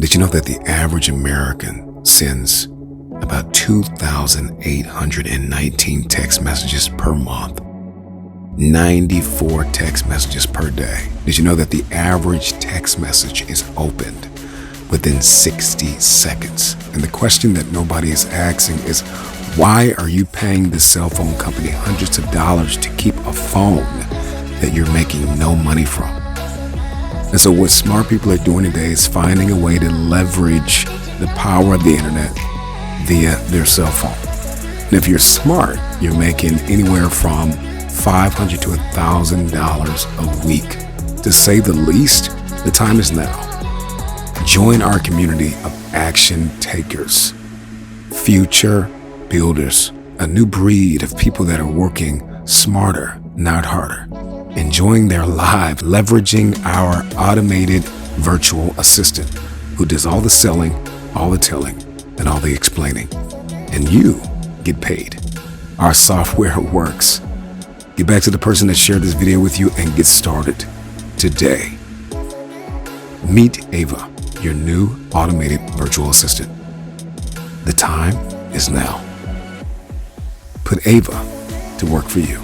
Did you know that the average American sends about 2,819 text messages per month? 94 text messages per day. Did you know that the average text message is opened within 60 seconds? And the question that nobody is asking is, why are you paying the cell phone company hundreds of dollars to keep a phone that you're making no money from? And so what smart people are doing today is finding a way to leverage the power of the internet via their cell phone. And if you're smart, you're making anywhere from $500 to $1,000 a week. To say the least, the time is now. Join our community of action takers, future builders, a new breed of people that are working smarter, not harder, enjoying their lives, leveraging our automated virtual assistant who does all the selling, all the telling, and all the explaining. And you get paid. Our software works. Get back to the person that shared this video with you and get started today. Meet Ava, your new automated virtual assistant. The time is now. Put Ava to work for you.